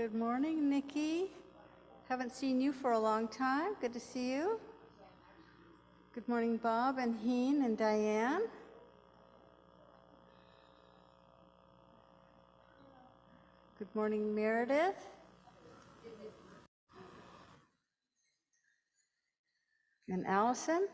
Good morning, Nikki. Haven't seen you for a long time. Good to see you. Good morning, Bob and Heen and Diane. Good morning, Meredith. And Allison.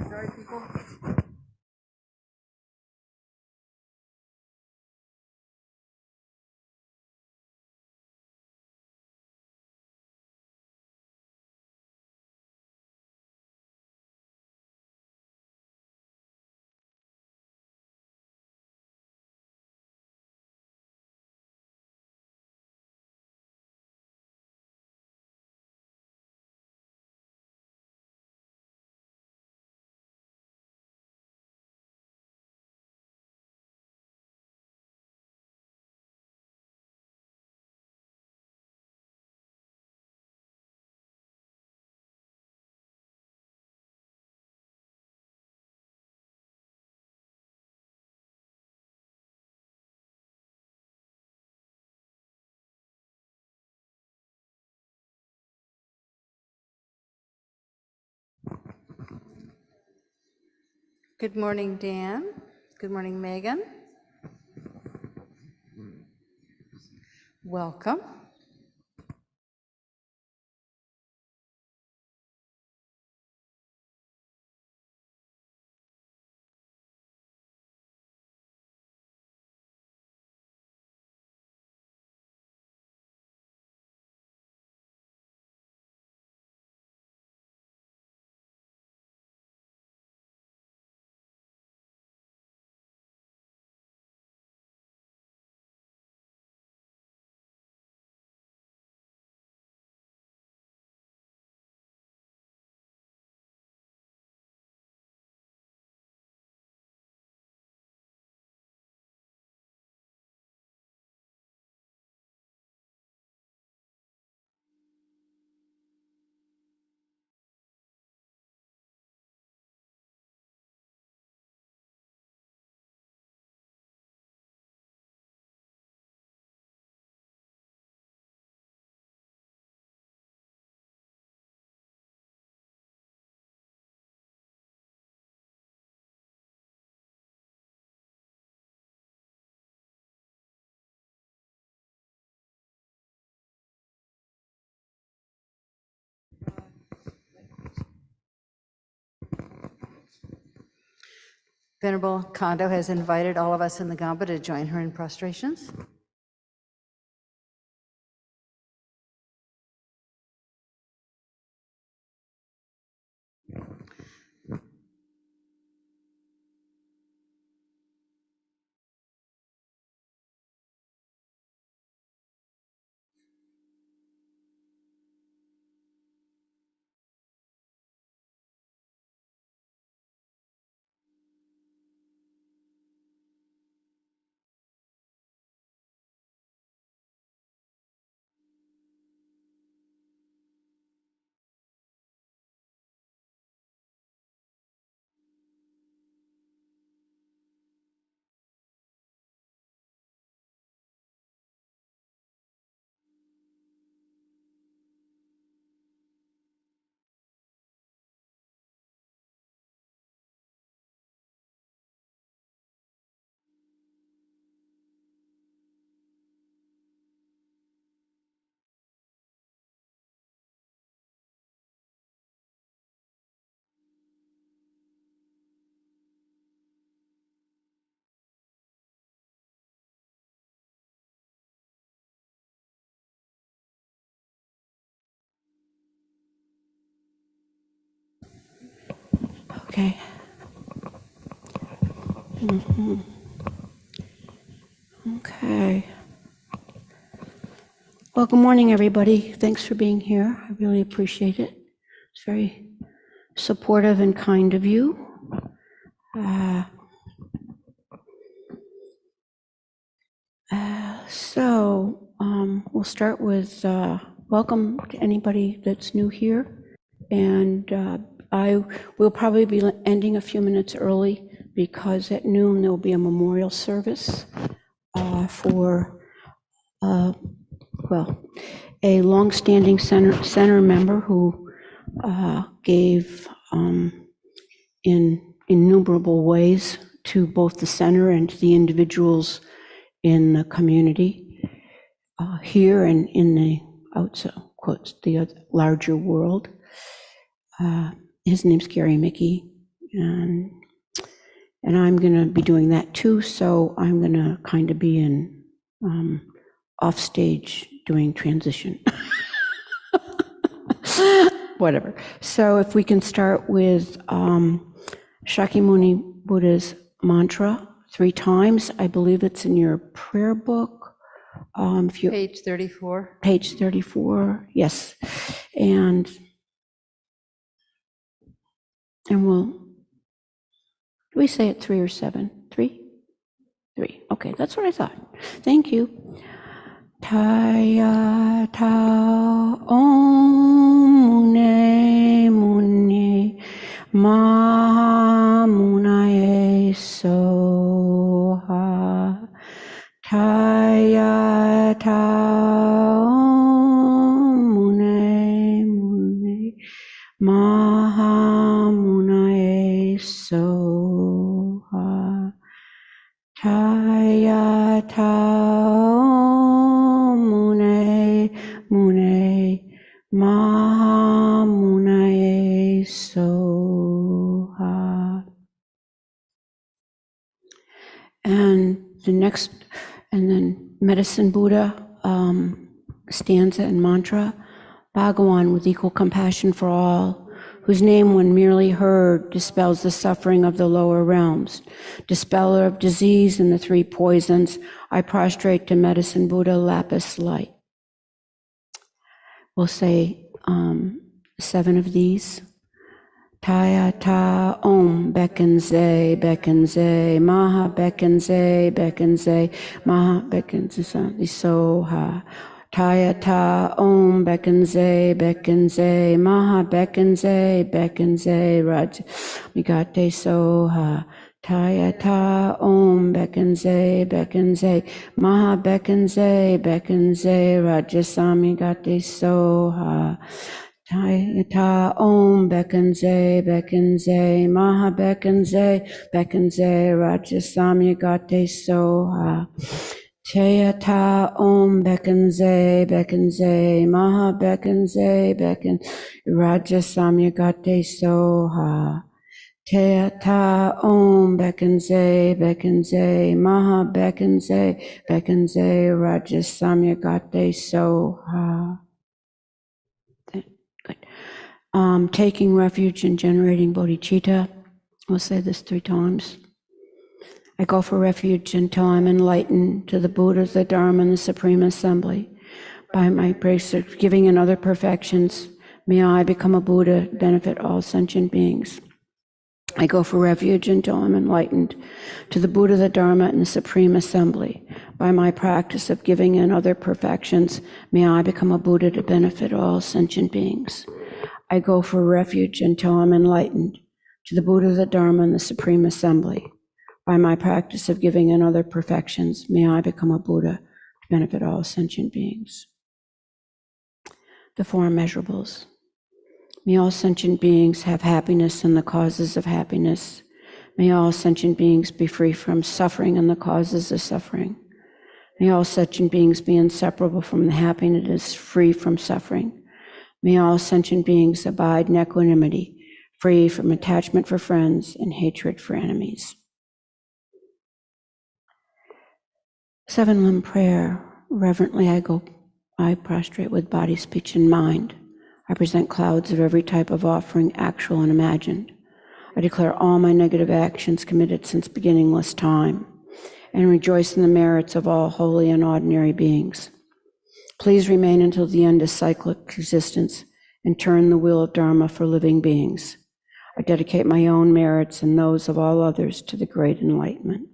Sorry, people. Good morning, Dan. Good morning, Megan. Welcome. Venerable Khando has invited all of us in the Gamba to join her in prostrations. Okay. Okay. Well, good morning, everybody. Thanks for being here. I really appreciate it. It's very supportive and kind of you. We'll start with welcome to anybody that's new here. And I will probably be ending a few minutes early because at noon there will be a memorial service for, a longstanding center member who gave in innumerable ways to both the center and to the individuals in the community here and in the outside, quotes, the larger world. His name's Gary Mickey, and I'm going to be doing that too, so I'm going to kind of be in off stage doing transition. Whatever. So if we can start with Shakyamuni Buddha's mantra 3 times. I believe it's in your prayer book. Page 34. Page 34, yes. And we'll, do we say it 3 or 7? 3? 3. Okay, that's what I thought. Thank you. Taya ta om mune mune maha munaye soha. Taya ta om mune mune maha munaye soha. Taya ta mune mune maha munaye soha. And the next, and then Medicine Buddha stanza and mantra. Bhagawan, with equal compassion for all, whose name when merely heard dispels the suffering of the lower realms, dispeller of disease and the 3 poisons, I prostrate to Medicine Buddha lapis light. We'll say 7 of these. Taya ta om bekenze maha bekenze maha bekenze soha. Taya ta om bekenze maha bekenze raj migate soha. Taya ta om bekenze maha bekenze rajasami gate soha. Taya ta om bekenze maha bekenze rajasami gate soha. Taya ta om bekenze maha bekenze rajasamya gate soha. Taya ta om bekenze maha bekenze rajasamya gate soha. Good. Taking refuge in generating bodhicitta. We'll say this 3 times. I go for refuge until I'm enlightened to the Buddha, the Dharma, and the Supreme Assembly. By my grace of giving and other perfections, may I become a Buddha, benefit all sentient beings. I go for refuge until I'm enlightened to the Buddha, the Dharma, and the Supreme Assembly. By my practice of giving and other perfections, may I become a Buddha to benefit all sentient beings. I go for refuge until I'm enlightened to the Buddha, the Dharma, and the Supreme Assembly. By my practice of giving and other perfections, may I become a Buddha to benefit all sentient beings. The 4 immeasurables. May all sentient beings have happiness and the causes of happiness. May all sentient beings be free from suffering and the causes of suffering. May all sentient beings be inseparable from the happiness free from suffering. May all sentient beings abide in equanimity, free from attachment for friends and hatred for enemies. 7-limb prayer. Reverently I prostrate with body, speech, and mind. I present clouds of every type of offering, actual and imagined. I declare all my negative actions committed since beginningless time, and rejoice in the merits of all holy and ordinary beings. Please remain until the end of cyclic existence and turn the wheel of Dharma for living beings. I dedicate my own merits and those of all others to the great enlightenment.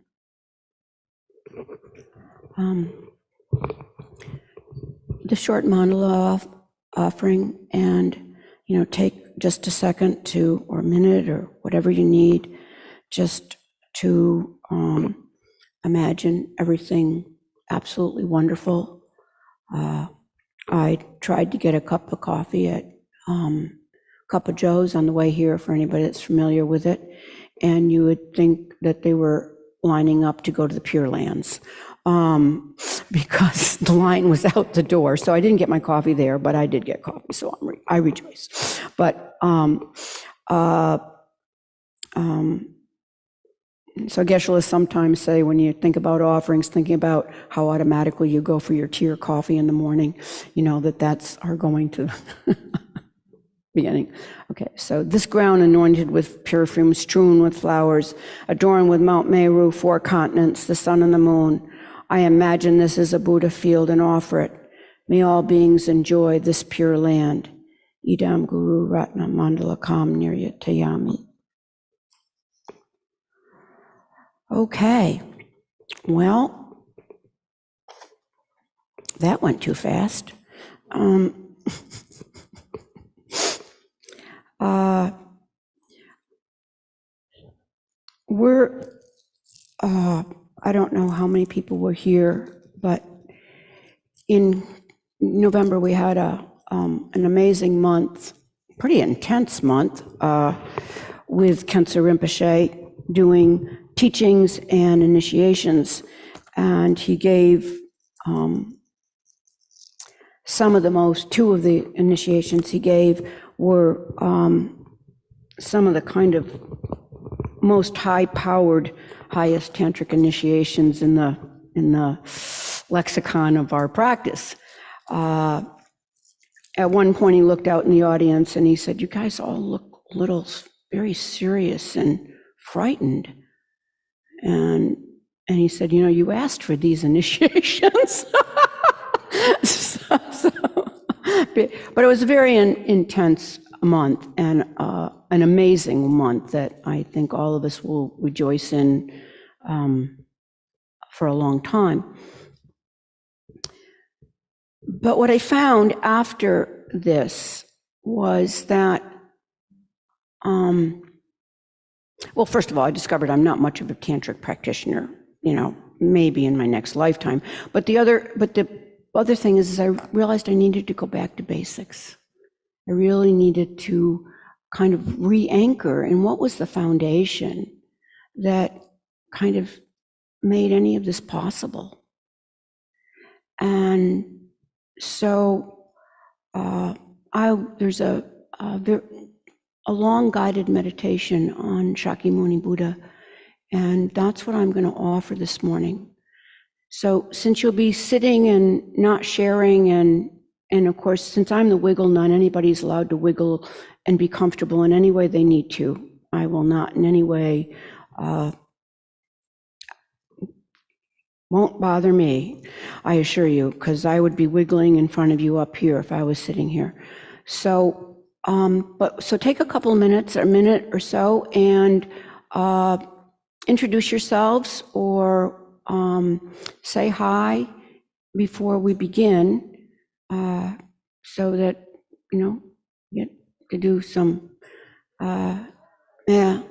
The short monologue offering, and take just a second to, or a minute, or whatever you need, just to imagine everything absolutely wonderful. I tried to get a cup of coffee at Cup of Joe's on the way here, for anybody that's familiar with it, and you would think that they were lining up to go to the Pure Lands, because the line was out the door. So I didn't get my coffee there, but I did get coffee, so I rejoice. But so Geshe-la sometimes say, when you think about offerings, thinking about how automatically you go for your tea or coffee in the morning, that's our going to beginning. Okay, so this ground anointed with perfume, strewn with flowers, adorned with Mount Meru, 4 continents, the sun and the moon. I imagine this is a Buddha field and offer it. May all beings enjoy this pure land. Idam Guru Ratna Mandalakam Niryatayami. Okay, well, that went too fast. I don't know how many people were here, but in November we had an amazing month, pretty intense month, with Khensa Rinpoche doing teachings and initiations, and he gave two of the initiations he gave were some of the kind of most high-powered, highest tantric initiations in the lexicon of our practice. At one point, he looked out in the audience and he said, "You guys all look a little very serious and frightened." And he said, "You asked for these initiations." But it was a very intense month, and an amazing month that I think all of us will rejoice in for a long time. But what I found after this was that, well, first of all, I discovered I'm not much of a tantric practitioner, maybe in my next lifetime. But the other thing is I realized I needed to go back to basics. I really needed to kind of re-anchor in what was the foundation that kind of made any of this possible. And so there's a long guided meditation on Shakyamuni Buddha, and that's what I'm going to offer this morning. So since you'll be sitting and not sharing, and of course, since I'm the wiggle nun, anybody's allowed to wiggle and be comfortable in any way they need to. I will not in any way, won't bother me, I assure you, because I would be wiggling in front of you up here if I was sitting here. So, so take a couple of minutes, a minute or so, and introduce yourselves or say hi before we begin, so that, get to do some, yeah.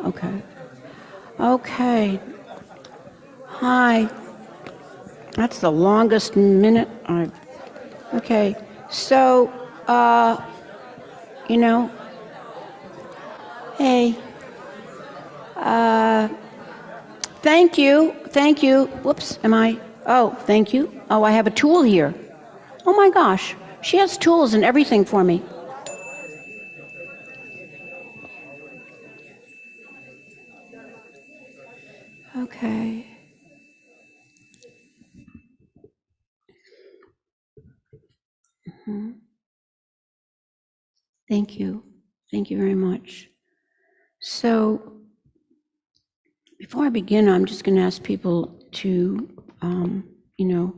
Okay. Okay. Hi. That's the longest minute I've. Okay. So, you know, hey, thank you. Thank you. Whoops, am I? Oh, thank you. Oh, I have a tool here. Oh my gosh. She has tools and everything for me. Okay. Mhm. Thank you. Thank you very much. So, before I begin, I'm just going to ask people to, you know,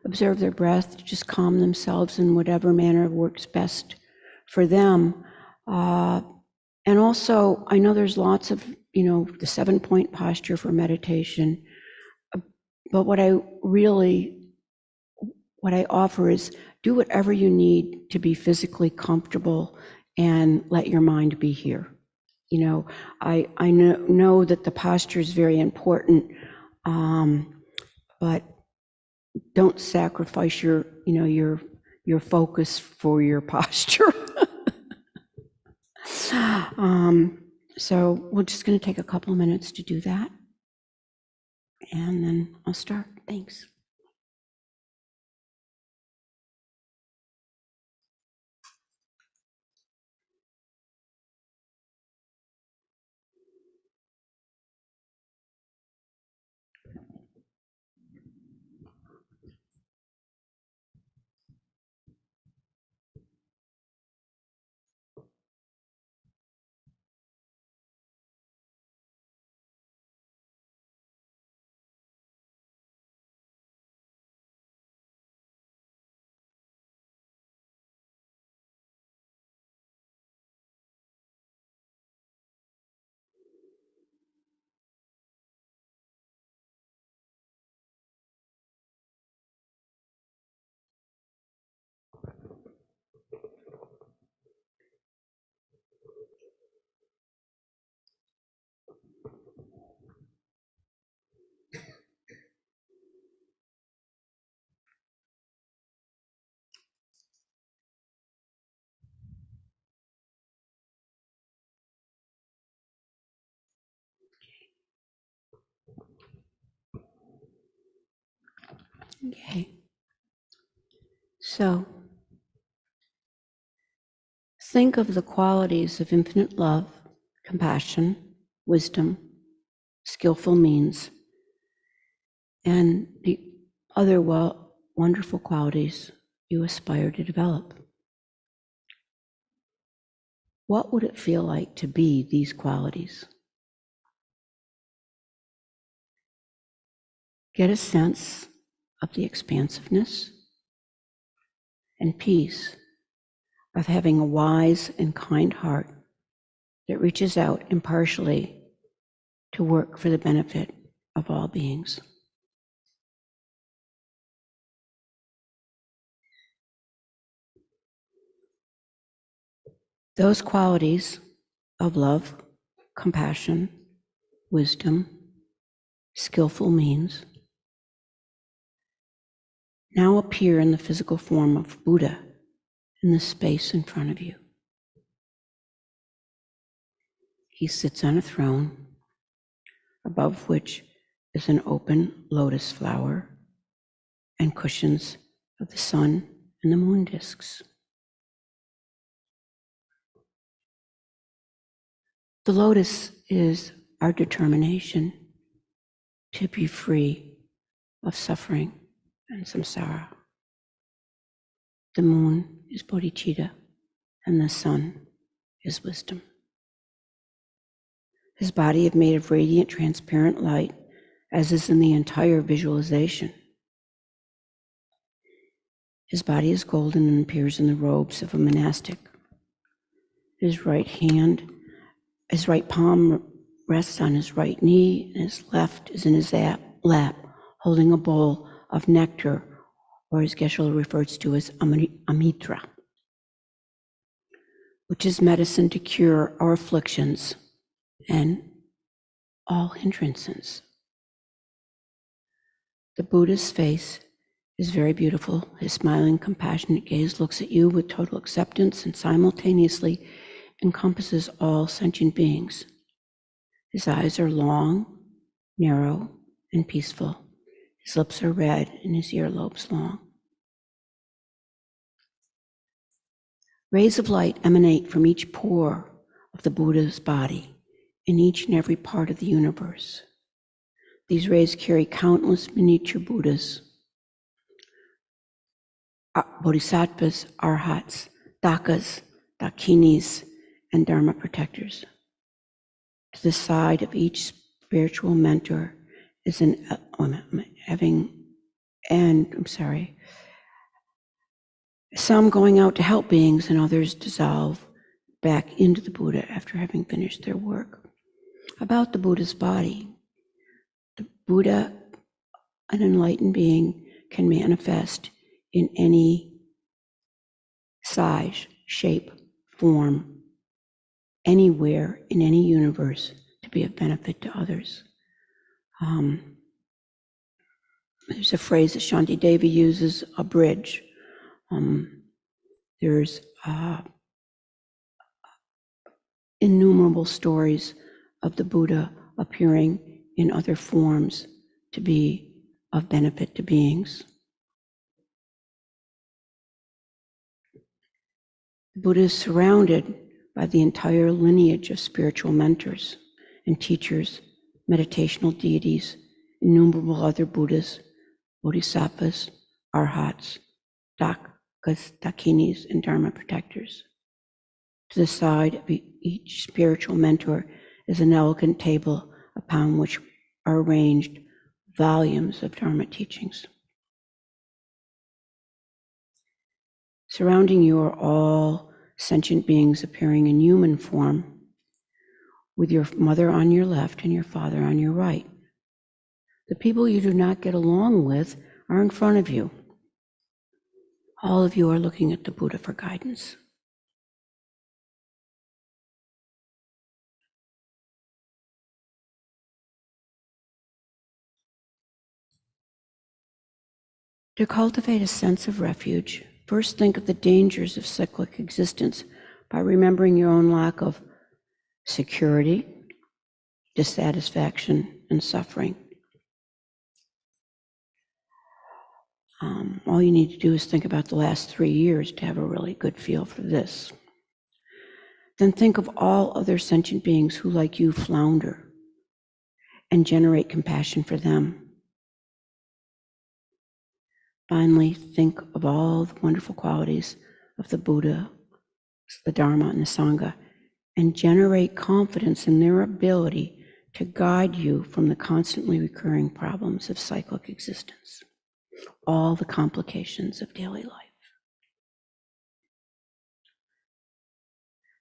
observe their breath, to just calm themselves in whatever manner works best for them. And also, I know there's lots of, you know, the 7-point posture for meditation, but what I offer is do whatever you need to be physically comfortable and let your mind be here. You know, I know that the posture is very important, but don't sacrifice your, you know, your focus for your posture. So we're just going to take a couple of minutes to do that, and then I'll start. Thanks. Okay. So think of the qualities of infinite love, compassion, wisdom, skillful means, and the other wonderful qualities you aspire to develop. What would it feel like to be these qualities? Get a sense of the expansiveness and peace of having a wise and kind heart that reaches out impartially to work for the benefit of all beings. Those qualities of love, compassion, wisdom, skillful means now appear in the physical form of Buddha in the space in front of you. He sits on a throne, above which is an open lotus flower and cushions of the sun and the moon discs. The lotus is our determination to be free of suffering and samsara. The moon is bodhicitta, and the sun is wisdom. His body is made of radiant, transparent light, as is in the entire visualization. His body is golden and appears in the robes of a monastic. His right palm rests on his right knee, and his left is in his lap, holding a bowl of nectar, or as Geshe refers to as amrita, which is medicine to cure our afflictions and all hindrances. The Buddha's face is very beautiful. His smiling, compassionate gaze looks at you with total acceptance and simultaneously encompasses all sentient beings. His eyes are long, narrow, and peaceful. His lips are red and his earlobes long. Rays of light emanate from each pore of the Buddha's body in each and every part of the universe. These rays carry countless miniature Buddhas, bodhisattvas, arhats, dakas, dakinis, and Dharma protectors. To the side of each spiritual mentor is some going out to help beings and others dissolve back into the Buddha after having finished their work. About the Buddha's body, the Buddha, an enlightened being, can manifest in any size, shape, form, anywhere in any universe to be of benefit to others. There's a phrase that Shanti Devi uses, a bridge. There's innumerable stories of the Buddha appearing in other forms to be of benefit to beings. The Buddha is surrounded by the entire lineage of spiritual mentors and teachers, meditational deities, innumerable other Buddhas, bodhisattvas, arhats, dakas, dakinis, and Dharma protectors. To the side of each spiritual mentor is an elegant table upon which are arranged volumes of Dharma teachings. Surrounding you are all sentient beings appearing in human form, with your mother on your left and your father on your right. The people you do not get along with are in front of you. All of you are looking at the Buddha for guidance. To cultivate a sense of refuge, first think of the dangers of cyclic existence by remembering your own lack of security, dissatisfaction, and suffering. All you need to do is think about the last 3 years to have a really good feel for this. Then think of all other sentient beings who, like you, flounder and generate compassion for them. Finally, think of all the wonderful qualities of the Buddha, the Dharma, and the Sangha, and generate confidence in their ability to guide you from the constantly recurring problems of cyclic existence, all the complications of daily life.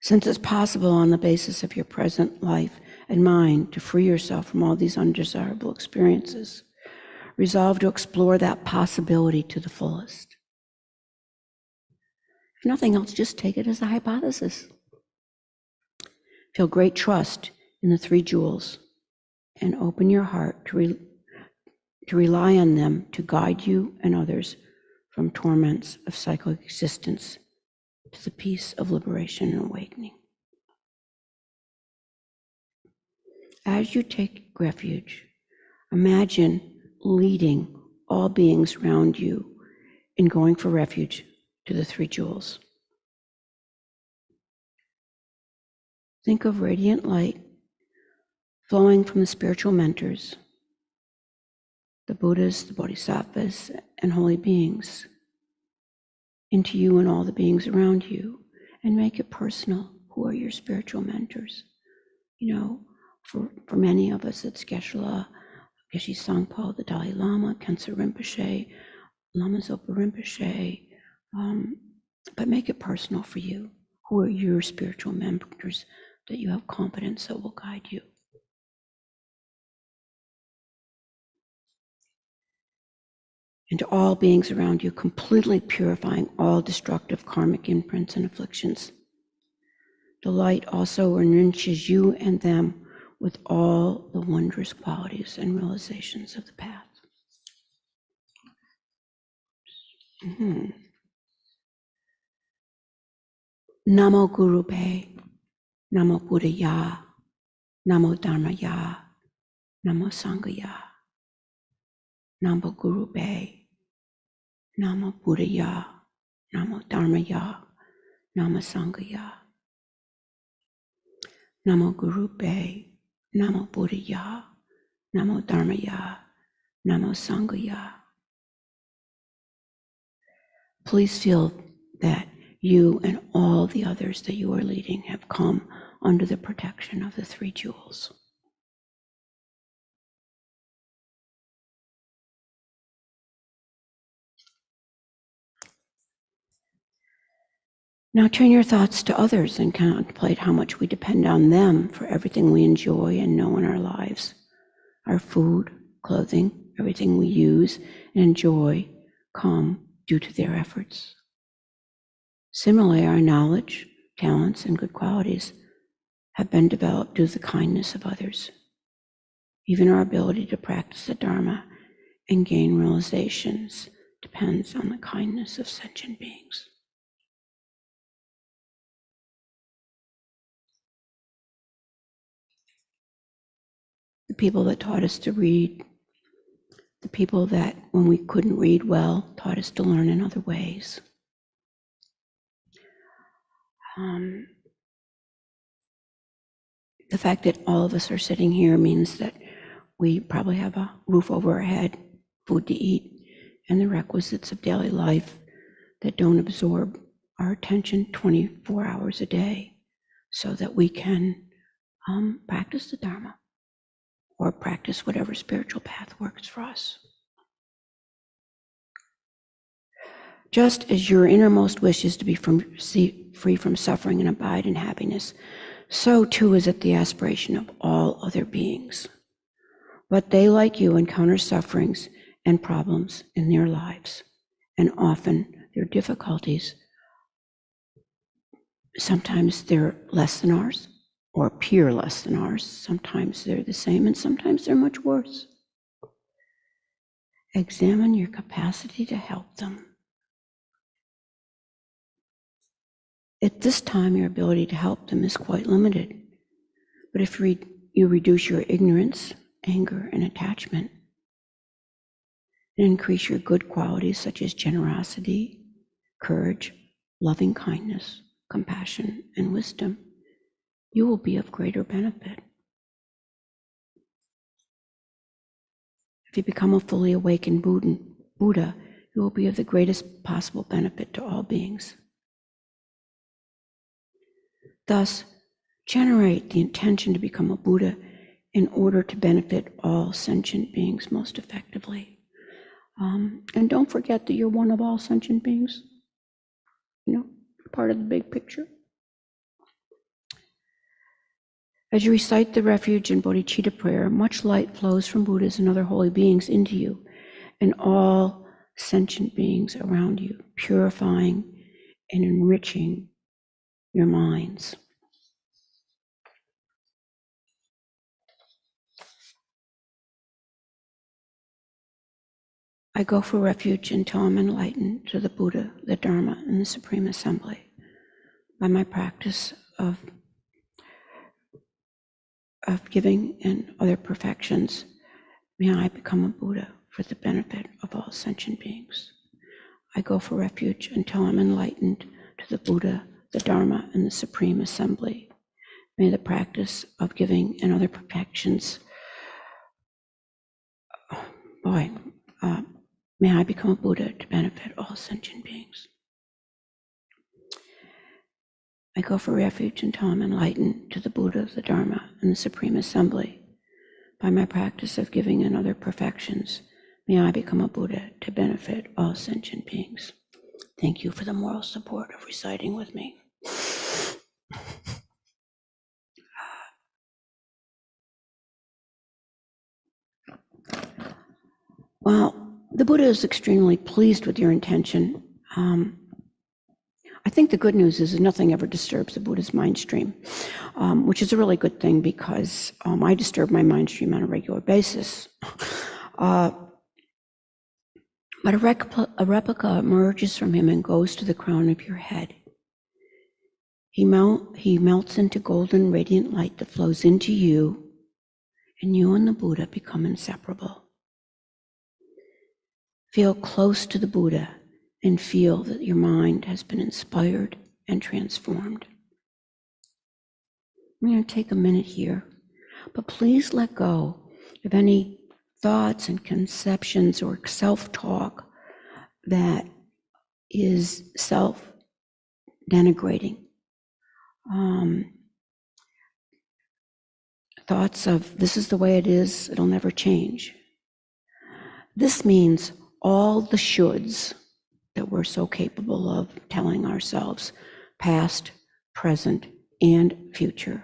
Since it's possible on the basis of your present life and mind to free yourself from all these undesirable experiences, resolve to explore that possibility to the fullest. If nothing else, just take it as a hypothesis. Feel great trust in the 3 jewels and open your heart to rely on them to guide you and others from torments of cyclic existence to the peace of liberation and awakening. As you take refuge, imagine leading all beings around you in going for refuge to the 3 jewels. Think of radiant light flowing from the spiritual mentors, the Buddhas, the bodhisattvas, and holy beings, into you and all the beings around you, and make it personal. Who are your spiritual mentors? For many of us, it's Geshe-la, Geshe Sangpo, the Dalai Lama, Khyentse Rinpoche, Lama Zopa Rinpoche, but make it personal for you. Who are your spiritual mentors that you have confidence that will guide you? And to all beings around you, completely purifying all destructive karmic imprints and afflictions. The light also enriches you and them with all the wondrous qualities and realizations of the path. Namo Guru Pe, Namo Buddha Ya, Namo Dharma Ya, Namo Sangha Ya, Namo Guru Pe, Namo Buddha Ya, Namo Dharma Ya, Namo Sangha Ya, Namo Guru Pe, Namo Buddha Ya, Namo Dharma Ya, Namo Sangha Ya. Please feel that you and all the others that you are leading have come under the protection of the three jewels. Now turn your thoughts to others and contemplate how much we depend on them for everything we enjoy and know in our lives. Our food, clothing, everything we use and enjoy come due to their efforts. Similarly, our knowledge, talents, and good qualities have been developed due to the kindness of others. Even our ability to practice the Dharma and gain realizations depends on the kindness of sentient beings. The people that taught us to read, the people that, when we couldn't read well, taught us to learn in other ways. The fact that all of us are sitting here means that we probably have a roof over our head, food to eat, and the requisites of daily life that don't absorb our attention 24 hours a day so that we can practice the Dharma or practice whatever spiritual path works for us. Just as your innermost wish is to be free from suffering and abide in happiness, so too is it the aspiration of all other beings. But they, like you, encounter sufferings and problems in their lives, and often their difficulties, sometimes they're less than ours, or appear less than ours. Sometimes they're the same, and sometimes they're much worse. Examine your capacity to help them. At this time, your ability to help them is quite limited. But if you reduce your ignorance, anger, and attachment, and increase your good qualities such as generosity, courage, loving kindness, compassion, and wisdom, you will be of greater benefit. If you become a fully awakened Buddha, you will be of the greatest possible benefit to all beings. Thus, generate the intention to become a Buddha in order to benefit all sentient beings most effectively. And don't forget that you're one of all sentient beings. You know, part of the big picture. As you recite the refuge and bodhicitta prayer, much light flows from Buddhas and other holy beings into you and all sentient beings around you, purifying and enriching your minds. I go for refuge until I'm enlightened to the Buddha, the Dharma, and the Supreme Assembly. By my practice of giving and other perfections, may I become a Buddha for the benefit of all sentient beings. I go for refuge until I'm enlightened to the Buddha, the Dharma, and the Supreme Assembly. May the practice of giving and other perfections, may I become a Buddha to benefit all sentient beings. I go for refuge in time enlightened to the Buddha, the Dharma, and the Supreme Assembly. By my practice of giving and other perfections, may I become a Buddha to benefit all sentient beings. Thank you for the moral support of reciting with me. Well, the Buddha is extremely pleased with your intention. I think the good news is that nothing ever disturbs the Buddha's mind stream, which is a really good thing because I disturb my mind stream on a regular basis. But a replica emerges from him and goes to the crown of your head. He melts into golden radiant light that flows into you, and you and the Buddha become inseparable. Feel close to the Buddha and feel that your mind has been inspired and transformed. I'm going to take a minute here, but please let go of any thoughts and conceptions or self-talk that is self-denigrating. Thoughts of, this is the way it is, it'll never change. This means all the shoulds that we're so capable of telling ourselves, past, present, and future.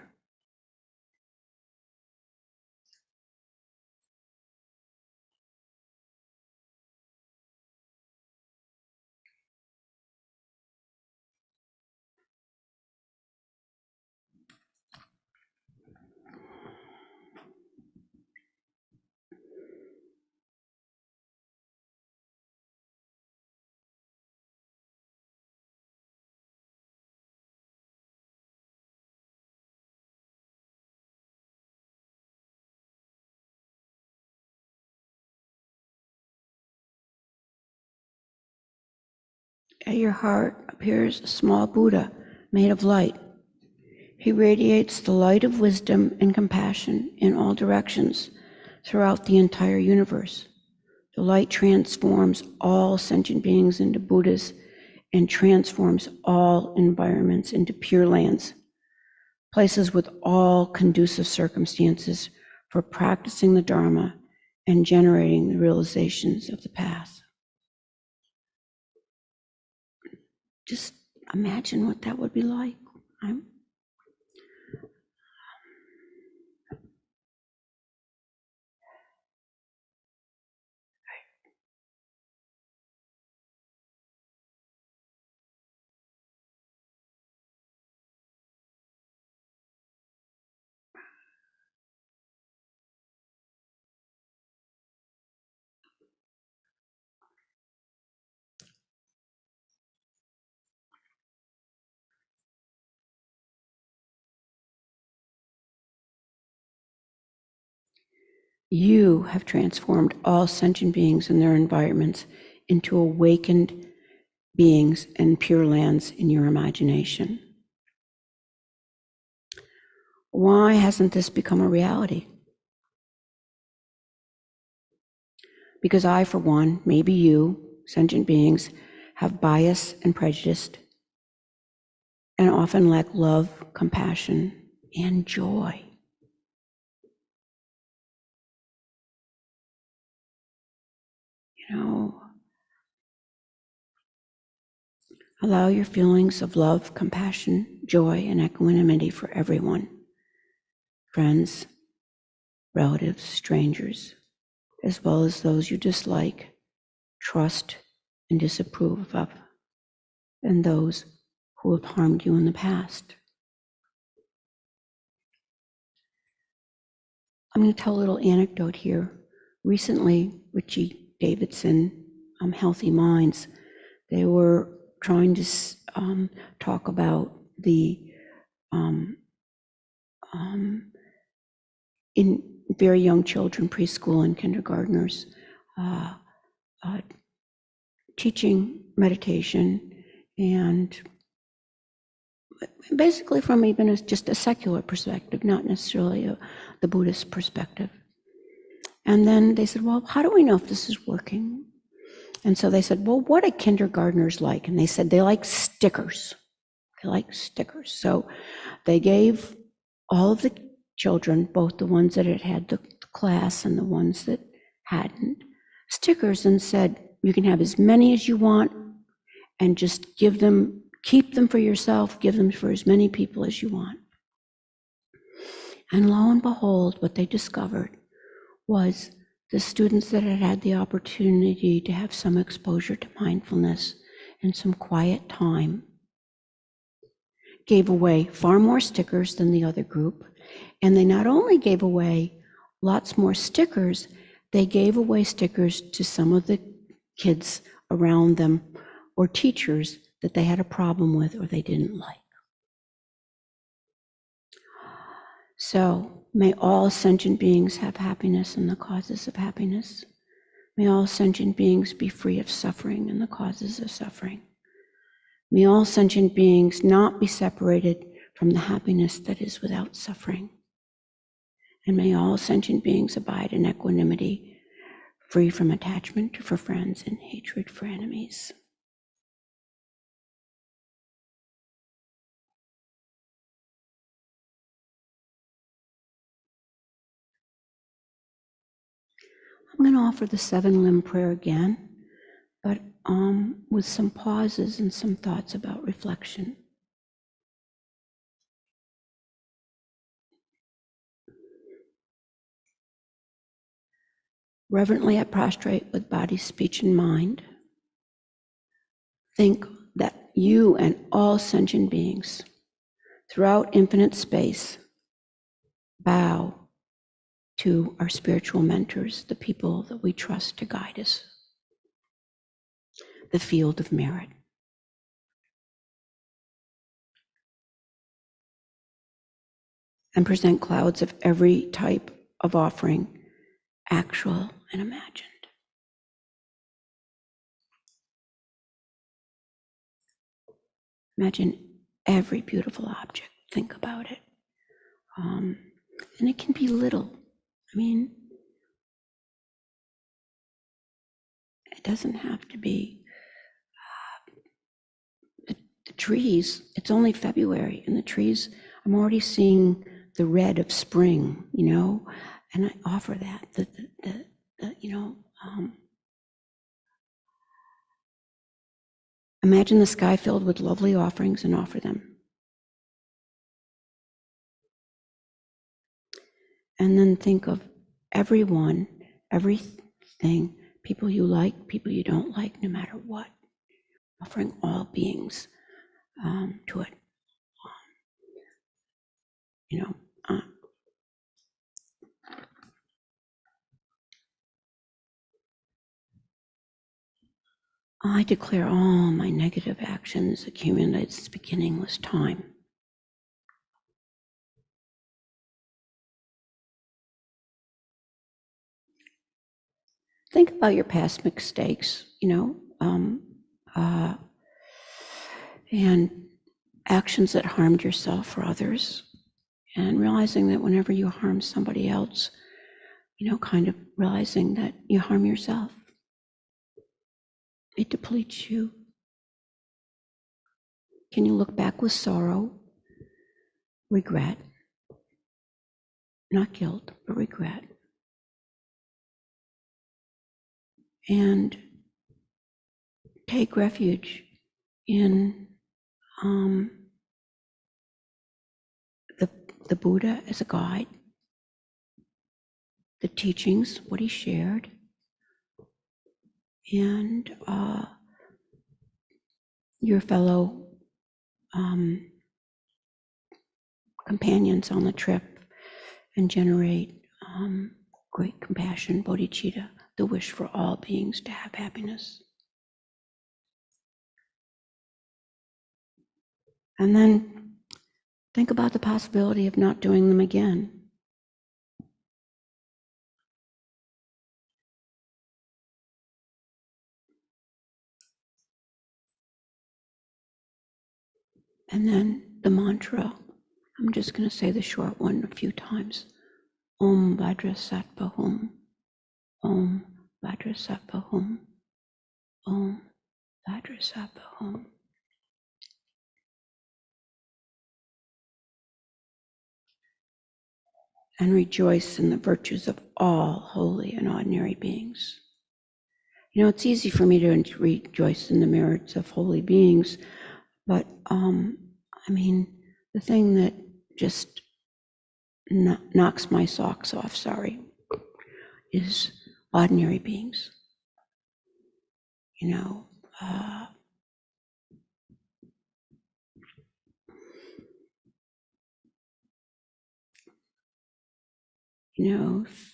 At your heart appears a small Buddha made of light. He radiates the light of wisdom and compassion in all directions throughout the entire universe. The light transforms all sentient beings into Buddhas and transforms all environments into pure lands, places with all conducive circumstances for practicing the Dharma and generating the realizations of the path. Just imagine what that would be like. You have transformed all sentient beings and their environments into awakened beings and pure lands in your imagination. Why hasn't this become a reality? Because I, for one, maybe you, sentient beings, have bias and prejudice and often lack love, compassion, and joy. Allow your feelings of love, compassion, joy, and equanimity for everyone, friends, relatives, strangers, as well as those you dislike, trust, and disapprove of, and those who have harmed you in the past. I'm going to tell a little anecdote here. Recently, Richie Davidson, Healthy Minds, they were trying to talk about the in very young children, preschool and kindergartners, teaching meditation, and basically from even just a secular perspective, not necessarily the Buddhist perspective. And then they said, well, how do we know if this is working? And so they said, well, what do kindergartners like? And they said they like stickers. They like stickers. So they gave all of the children, both the ones that had had the class and the ones that hadn't, stickers and said, you can have as many as you want and just give them, keep them for yourself, give them for as many people as you want. And lo and behold, what they discovered was the students that had had the opportunity to have some exposure to mindfulness and some quiet time gave away far more stickers than the other group. And they not only gave away lots more stickers, they gave away stickers to some of the kids around them or teachers that they had a problem with or they didn't like. So may all sentient beings have happiness and the causes of happiness. May all sentient beings be free of suffering and the causes of suffering. May all sentient beings not be separated from the happiness that is without suffering. And may all sentient beings abide in equanimity, free from attachment for friends and hatred for enemies. I'm going to offer the 7-limb prayer again, but with some pauses and some thoughts about reflection. Reverently I prostrate with body, speech, and mind. Think that you and all sentient beings throughout infinite space bow to our spiritual mentors, the people that we trust to guide us, the field of merit. And present clouds of every type of offering, actual and imagined. Imagine every beautiful object, think about it. And it can be little. I mean, it doesn't have to be the trees. It's only February, and the trees, I'm already seeing the red of spring, you know, and I offer that, imagine the sky filled with lovely offerings and offer them. And then think of everyone, everything, people you like, people you don't like, no matter what, offering all beings to it. I declare all my negative actions accumulated since beginningless time. Think about your past mistakes, and actions that harmed yourself or others, and realizing that whenever you harm somebody else, kind of realizing that you harm yourself. It depletes you. Can you look back with sorrow, regret, not guilt, but regret, and take refuge in the Buddha as a guide, the teachings, what he shared, and your fellow companions on the trip, and generate great compassion, bodhicitta, the wish for all beings to have happiness. And then think about the possibility of not doing them again. And then the mantra, I'm just going to say the short one a few times. Om Vajrasattva Hum. Om Vajrasattva Hum. Om Vajrasattva Hum. and rejoice in the virtues of all holy and ordinary beings. You know, it's easy for me to rejoice in the merits of holy beings, but I mean, the thing that just knocks my socks off, is ordinary beings. You know,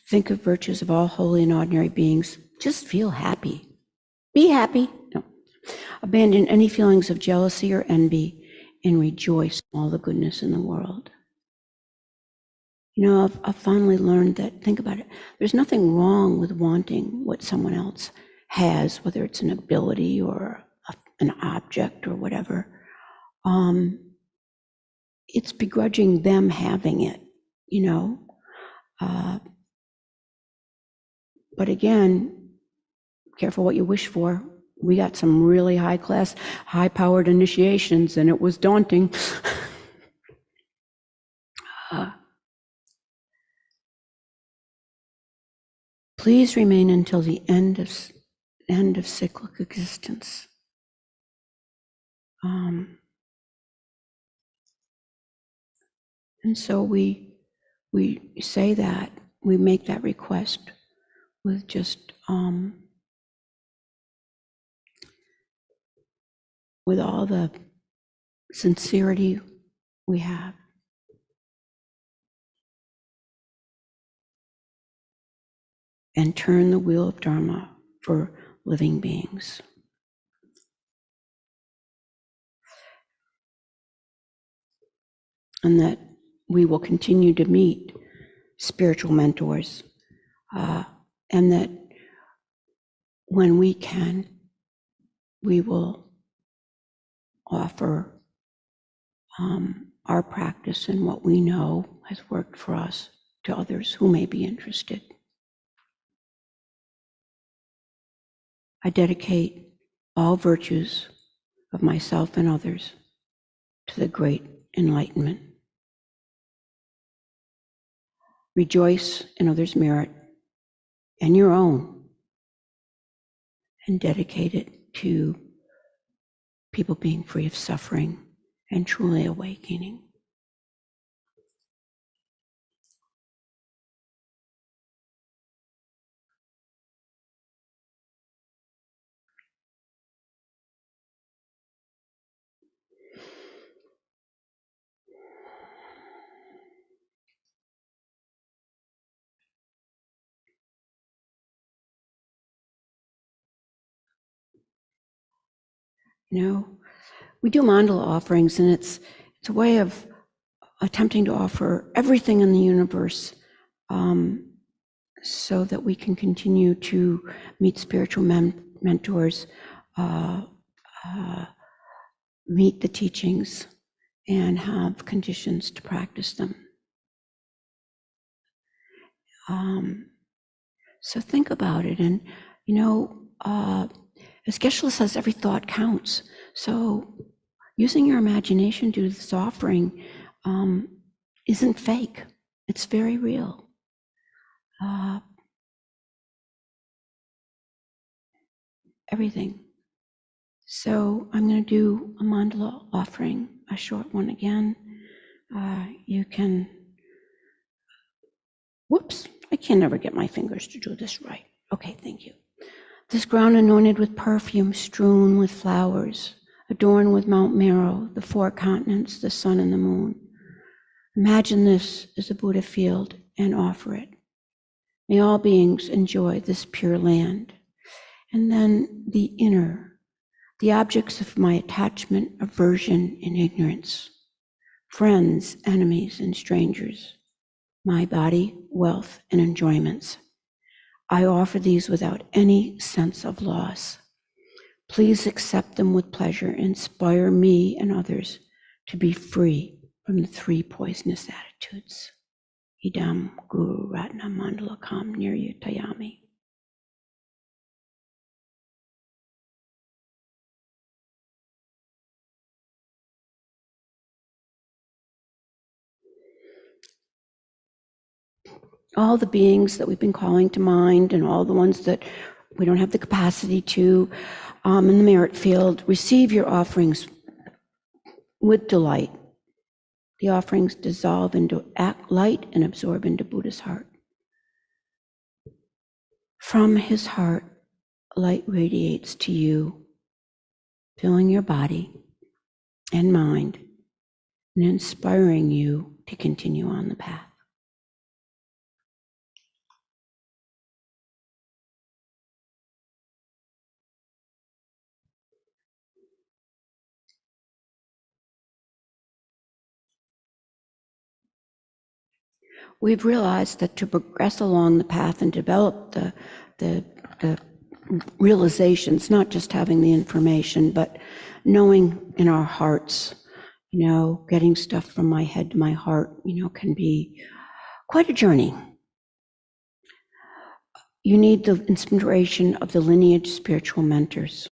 think of virtues of all holy and ordinary beings. Just feel happy. Be happy. No. Abandon any feelings of jealousy or envy and rejoice in all the goodness in the world. You know, I've finally learned that, think about it, there's nothing wrong with wanting what someone else has, whether it's an ability or an object or whatever. It's begrudging them having it, you know. But again, careful what you wish for. We got some really high-class, high-powered initiations, and it was daunting. Please remain until the end of cyclic existence. And so we say that, we make that request with just with all the sincerity we have. And turn the wheel of Dharma for living beings. And that we will continue to meet spiritual mentors, and that when we can, we will offer our practice and what we know has worked for us to others who may be interested. I dedicate all virtues of myself and others to the great enlightenment. Rejoice in others' merit and your own, and dedicate it to people being free of suffering and truly awakening. You know, we do mandala offerings, and it's a way of attempting to offer everything in the universe so that we can continue to meet spiritual mentors, meet the teachings, and have conditions to practice them. So think about it, and you know, as Geshe says, every thought counts. So using your imagination to do this offering isn't fake. It's very real. Everything. So I'm going to do a mandala offering, a short one again. You can, whoops, I can never get my fingers to do this right. Okay, thank you. This ground anointed with perfume, strewn with flowers, adorned with Mount Meru, the 4 continents, the sun and the moon. Imagine this as a Buddha field and offer it. May all beings enjoy this pure land. And then the inner, the objects of my attachment, aversion, and ignorance, friends, enemies, and strangers, my body, wealth, and enjoyments. I offer these without any sense of loss. Please accept them with pleasure. Inspire me and others to be free from the 3 poisonous attitudes. Idam Guru Ratna Mandala Kam Niryutayami. all the beings that we've been calling to mind and all the ones that we don't have the capacity to in the merit field, receive your offerings with delight. The offerings dissolve into light and absorb into Buddha's heart. From his heart, light radiates to you, filling your body and mind and inspiring you to continue on the path. We've realized that to progress along the path and develop the realizations, not just having the information, but knowing in our hearts, getting stuff from my head to my heart, can be quite a journey. You need the inspiration of the lineage spiritual mentors,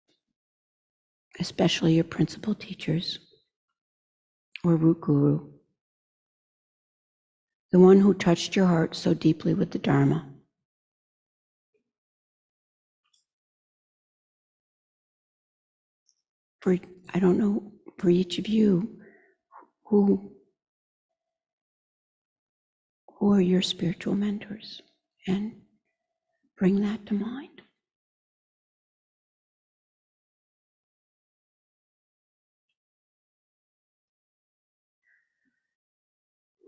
especially your principal teachers or root guru, the one who touched your heart so deeply with the Dharma. I don't know, for each of you, who are your spiritual mentors, and bring that to mind.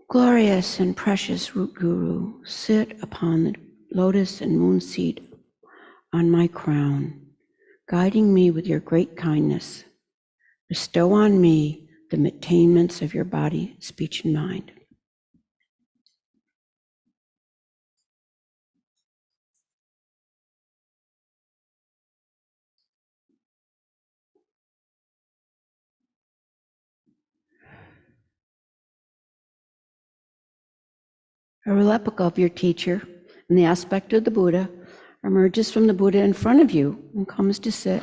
Glorious and precious root guru, sit upon the lotus and moon seat on my crown, guiding me with your great kindness. Bestow on me the attainments of your body, speech, and mind. A replica of your teacher in the aspect of the Buddha emerges from the Buddha in front of you and comes to sit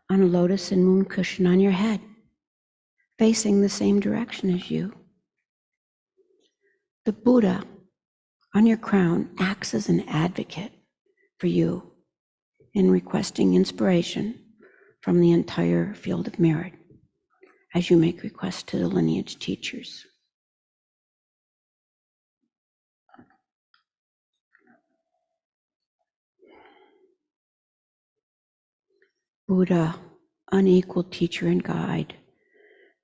on a lotus and moon cushion on your head, facing the same direction as you. The Buddha on your crown acts as an advocate for you in requesting inspiration from the entire field of merit as you make requests to the lineage teachers. Buddha, unequal teacher and guide,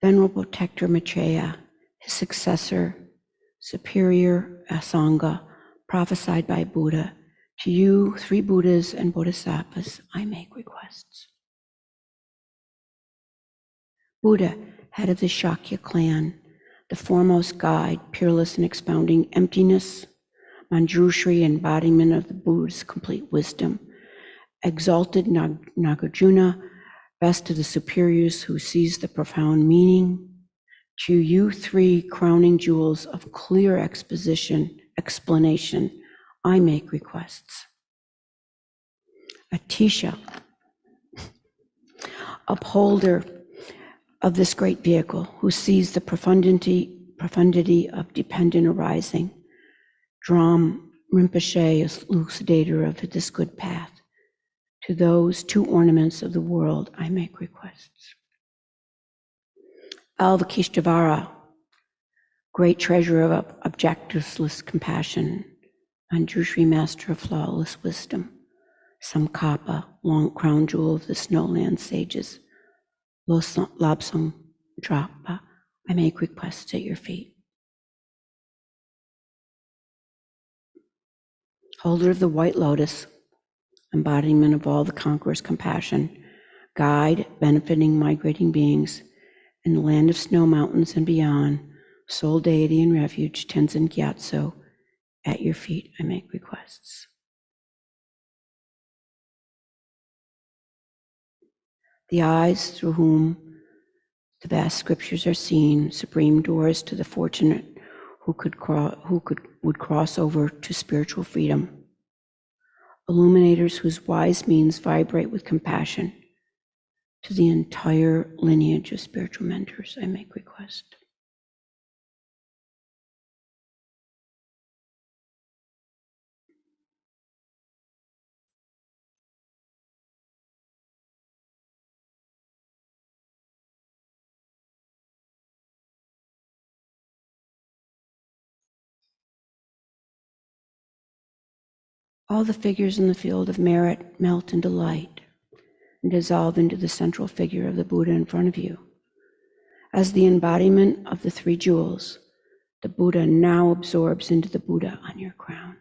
Venerable Protector Macheya, his successor, superior Asanga, prophesied by Buddha, to you, three Buddhas and Bodhisattvas, I make requests. Buddha, head of the Shakya clan, the foremost guide, peerless in expounding emptiness, Manjushri, embodiment of the Buddha's complete wisdom, exalted Nagarjuna, best of the superiors who sees the profound meaning, to you three crowning jewels of clear explanation, I make requests. Atisha, upholder of this great vehicle, who sees the profundity of dependent arising, Dram Rinpoche, elucidator of this good path. To those two ornaments of the world, I make requests. Avalokiteshvara, great treasure of objectiveless compassion, Manjushri, master of flawless wisdom, Samkapa, long crown jewel of the snowland sages, Lobsang Drapa, I make requests at your feet. Holder of the white lotus, embodiment of all the conqueror's compassion, guide benefiting migrating beings in the land of snow mountains and beyond, sole deity and refuge, Tenzin Gyatso, at your feet I make requests. The eyes through whom the vast scriptures are seen, supreme doors to the fortunate who would cross over to spiritual freedom. Illuminators whose wise means vibrate with compassion. To the entire lineage of spiritual mentors, I make request. All the figures in the field of merit melt into light and dissolve into the central figure of the Buddha in front of you. As the embodiment of the three jewels, the Buddha now absorbs into the Buddha on your crown.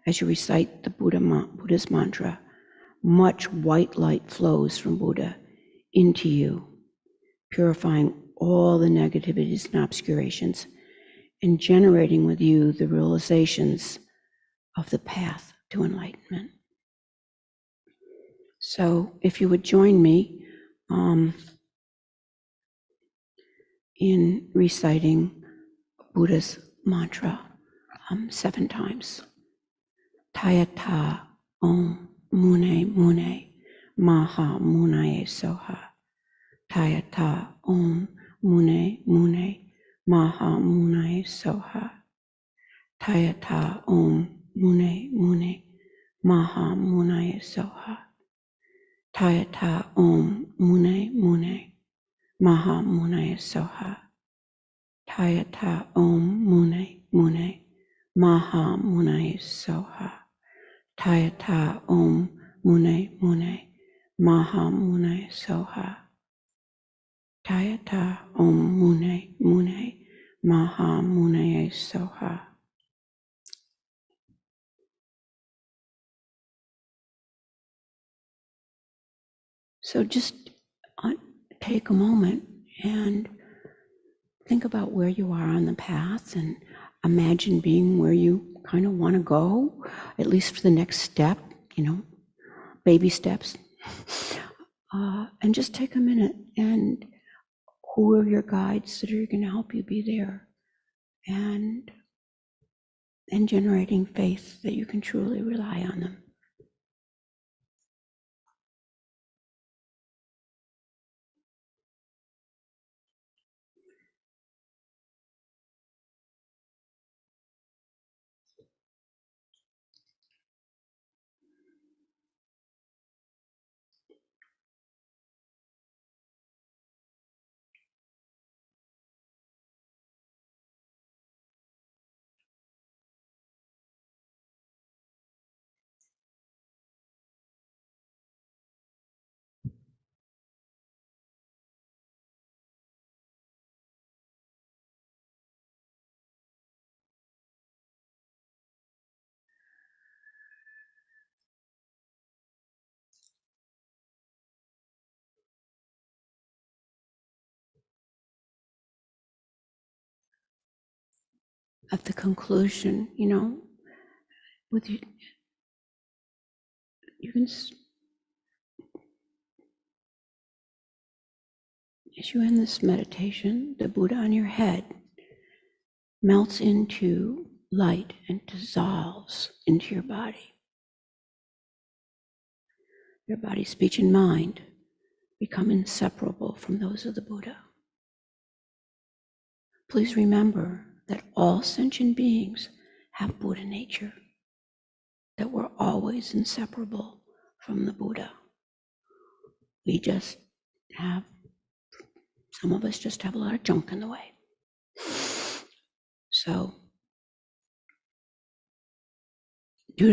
As you recite the Buddha's mantra, much white light flows from Buddha into you, purifying all the negativities and obscurations and generating with you the realizations of the path to enlightenment. So if you would join me in reciting Buddha's mantra 7 times. Tayata Om Mune Mune Maha Munaye Soha. Tayata Om Mune Mune Maha Munaye Soha. Tayata Om Mune Mune Maha Munaye Soha. Tayata Om Mune Mune Maha Munaye Soha. Tayata Om Mune Mune Maha Munaye Soha. Tayata Om Mune Mune Maha Munaye Soha. Tayata Om Mune Mune Maha Munaye Soha. So just take a moment and think about where you are on the path and imagine being where you kind of want to go, at least for the next step, baby steps. And just take a minute, and who are your guides that are going to help you be there, and generating faith that you can truly rely on them. At the conclusion, with you can, as you end this meditation, the Buddha on your head melts into light and dissolves into your body. Your body, speech, and mind become inseparable from those of the Buddha. Please remember that all sentient beings have Buddha nature, that we're always inseparable from the Buddha. We just have, some of us just have a lot of junk in the way. So, due to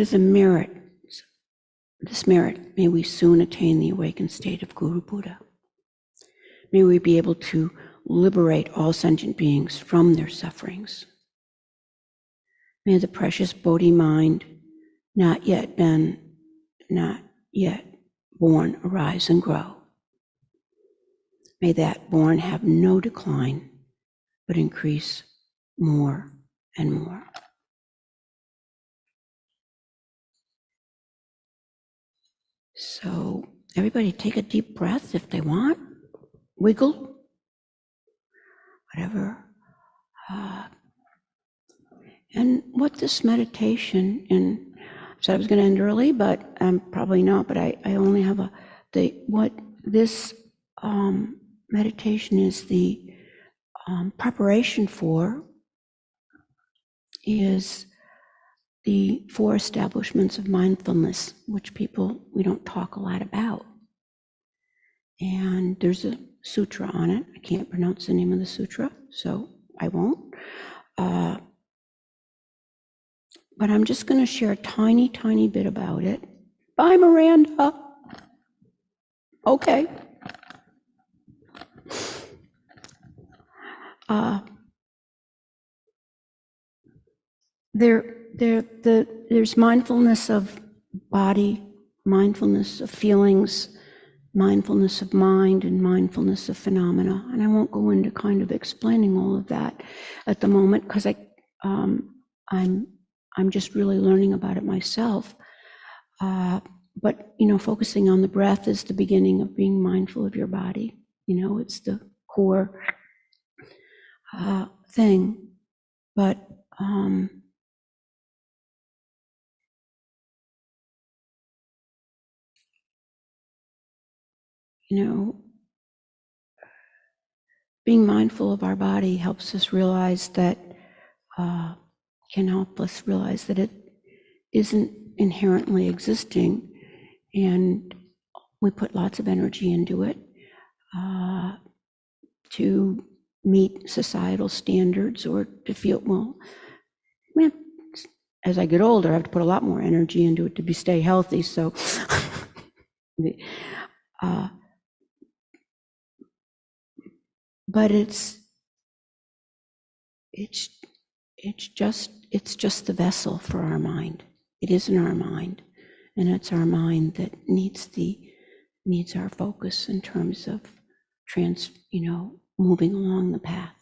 this merit, may we soon attain the awakened state of Guru Buddha. May we be able to liberate all sentient beings from their sufferings. May the precious Bodhi mind, not yet born, arise and grow. May that born have no decline, but increase more and more. So everybody take a deep breath if they want, wiggle, whatever. And what this meditation, and I said I was going to end early, but probably not, but I only have what this meditation is the preparation for is the 4 establishments of mindfulness, which we don't talk a lot about. And there's a sutra on it. I can't pronounce the name of the sutra, so I won't. but I'm just going to share a tiny, tiny bit about it. Bye, Miranda. Okay. There's mindfulness of body, mindfulness of feelings, mindfulness of mind, and mindfulness of phenomena. And I won't go into kind of explaining all of that at the moment because I'm just really learning about it myself. But focusing on the breath is the beginning of being mindful of your body. It's the core thing. But being mindful of our body helps us realize that, can help us realize that it isn't inherently existing, and we put lots of energy into it to meet societal standards or to feel, well, as I get older, I have to put a lot more energy into it to stay healthy, so but it's just the vessel for our mind. It isn't our mind, and it's our mind that needs our focus in terms of moving along the path.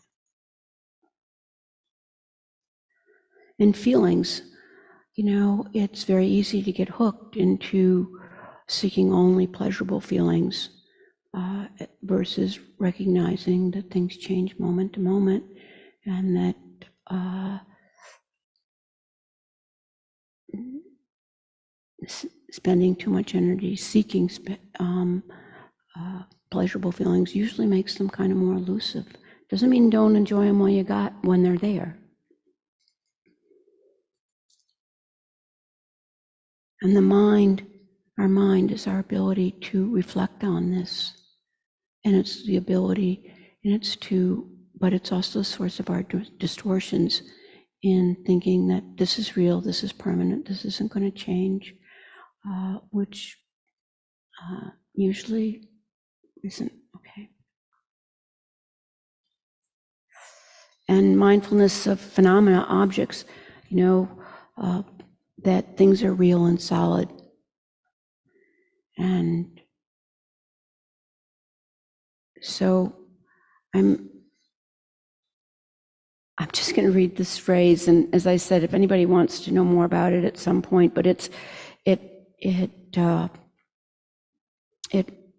And feelings, it's very easy to get hooked into seeking only pleasurable feelings versus recognizing that things change moment to moment, and that spending too much energy seeking pleasurable feelings usually makes them kind of more elusive. Doesn't mean don't enjoy them when they're there. And our mind is our ability to reflect on this. And it's the ability, but it's also a source of our distortions in thinking that this is real, this is permanent, this isn't going to change, which usually isn't. Okay. And mindfulness of phenomena, objects, that things are real and solid. And so I'm just going to read this phrase, and as I said, if anybody wants to know more about it at some point, but it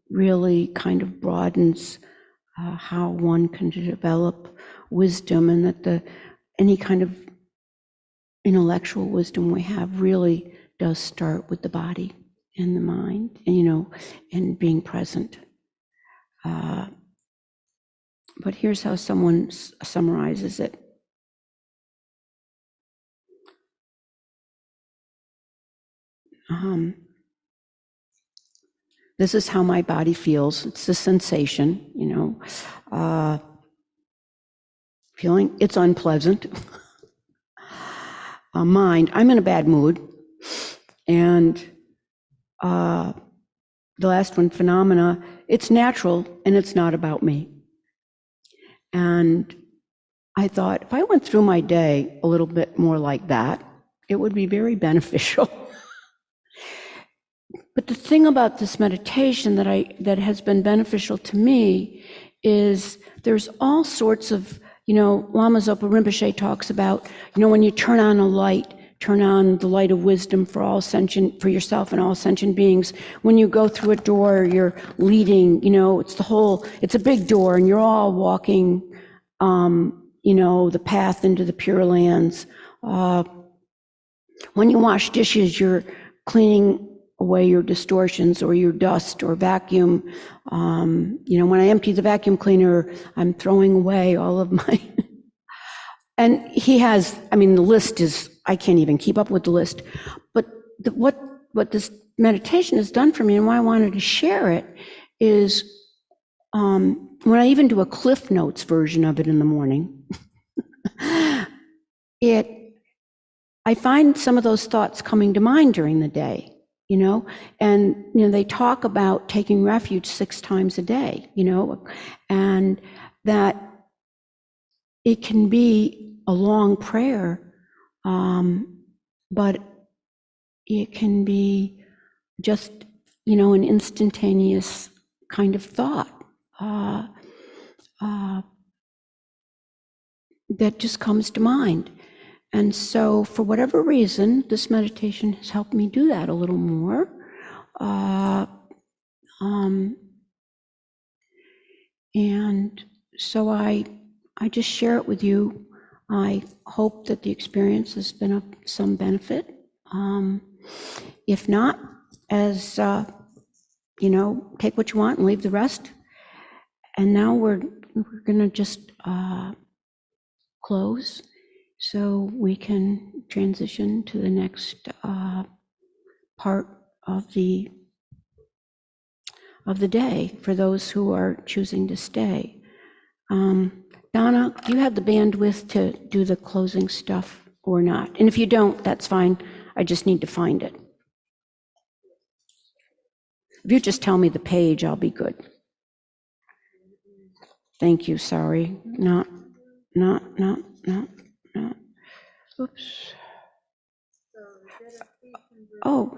really kind of broadens how one can develop wisdom, and that any kind of intellectual wisdom we have really does start with the body and the mind, and being present. But here's how someone summarizes it. This is how my body feels. It's a sensation, feeling it's unpleasant. Mind, I'm in a bad mood. And the last one, phenomena, it's natural and it's not about me. And I thought, if I went through my day a little bit more like that, it would be very beneficial. But the thing about this meditation that has been beneficial to me is there's all sorts of, Lama Zopa Rinpoche talks about, when you turn on a light, turn on the light of wisdom for yourself and all sentient beings. When you go through a door, you're leading, it's a big door and you're all walking, the path into the Pure Lands. When you wash dishes, you're cleaning away your distortions or your dust or vacuum. When I empty the vacuum cleaner, I'm throwing away all of my... And he has, the list is, I can't even keep up with the list. But what this meditation has done for me, and why I wanted to share it, is when I even do a Cliff Notes version of it in the morning, I find some of those thoughts coming to mind during the day, and, they talk about taking refuge 6 times a day, and that it can be a long prayer, but it can be just, an instantaneous kind of thought that just comes to mind. And so for whatever reason, this meditation has helped me do that a little more. And so I just share it with you. I hope that the experience has been of some benefit. If not, as take what you want and leave the rest. And now we're going to just close so we can transition to the next part of the day for those who are choosing to stay. Donna, do you have the bandwidth to do the closing stuff or not? And if you don't, that's fine. I just need to find it. If you just tell me the page, I'll be good. Thank you, sorry. No. Oops. Oh.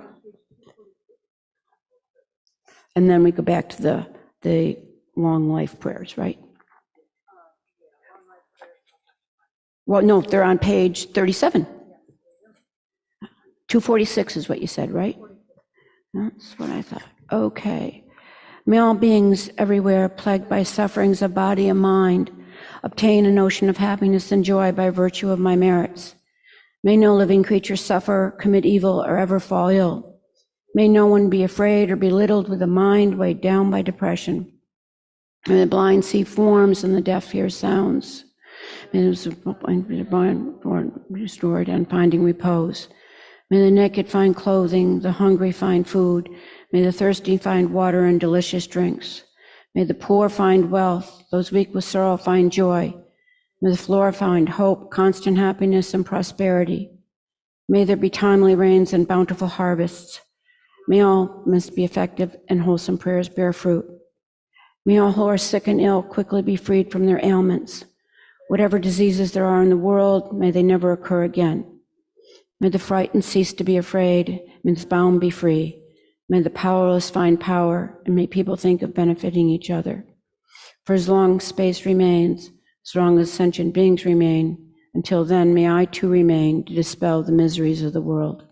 And then we go back to the long life prayers, right? Well, no, they're on page 37. 246 is what you said, right? That's what I thought. Okay. May all beings everywhere plagued by sufferings of body and mind obtain a notion of happiness and joy by virtue of my merits. May no living creature suffer, commit evil, or ever fall ill. May no one be afraid or belittled with a mind weighed down by depression. May the blind see forms and the deaf hear sounds. May the blind be restored and finding repose. May the naked find clothing, the hungry find food. May the thirsty find water and delicious drinks. May the poor find wealth, those weak with sorrow find joy. May the floor find hope, constant happiness, and prosperity. May there be timely rains and bountiful harvests. May all must be effective and wholesome prayers bear fruit. May all who are sick and ill quickly be freed from their ailments. Whatever diseases there are in the world, may they never occur again. May the frightened cease to be afraid. May the bound be free. May the powerless find power, and may people think of benefiting each other. For as long space remains, as long as sentient beings remain, until then may I too remain to dispel the miseries of the world.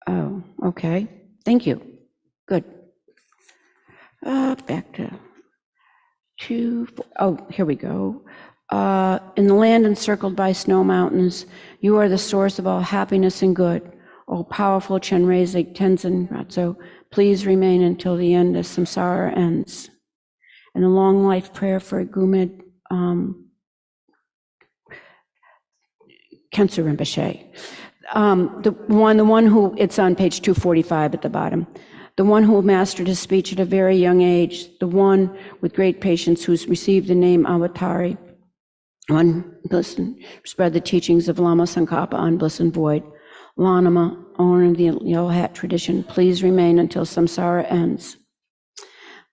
Oh, okay. Thank you. Good. Back to 2. Oh, here we go. In the land encircled by snow mountains, you are the source of all happiness and good. O powerful Chenrezig Tenzin Ratso, please remain until the end as samsara ends. And a long life prayer for Gumid Khensa Rinpoche. The one who, it's on page 245 at the bottom. The one who mastered his speech at a very young age, the one with great patience who's received the name Avatari, one listen, spread the teachings of Lama Tsongkhapa on bliss and void. Lanama, owner of the yellow hat tradition, please remain until samsara ends.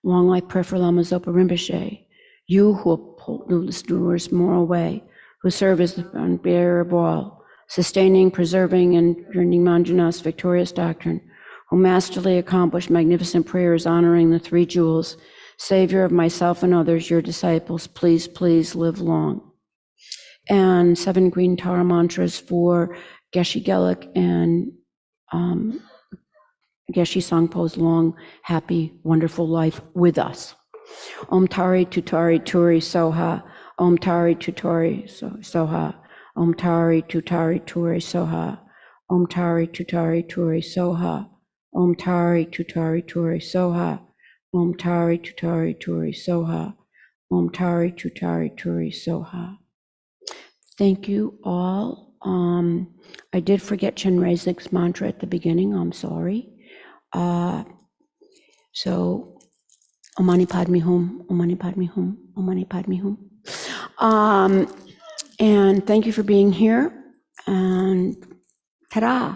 Long life prayer for Lama Zopa Rinpoche. You who uphold the listener's moral way, who serve as the bearer of all, sustaining, preserving, and turning Manjunath's victorious doctrine, who masterfully accomplished magnificent prayers honoring the 3 jewels, Savior of myself and others, your disciples, please, please live long. And 7 green Tara mantras for Geshe Gelik and Geshe Sangpo's long, happy, wonderful life with us. Om Tari Tutari Turi Soha, Om Tari Tutari Soha, Om Tari Tutari Turi Soha, Om Tari Tutari Turi Soha, Om Tari Tutari Turi Soha, Om Tari Tutari Turi Soha, Om Tari Tutari Turi Soha. Thank you all. I did forget Chenrezig's mantra at the beginning, I'm sorry. So, Om Mani Padme Hum, Om Mani Padme Hum, Om Mani Padme Hum. And thank you for being here. And ta-da.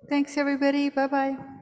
Thanks, everybody. Bye-bye.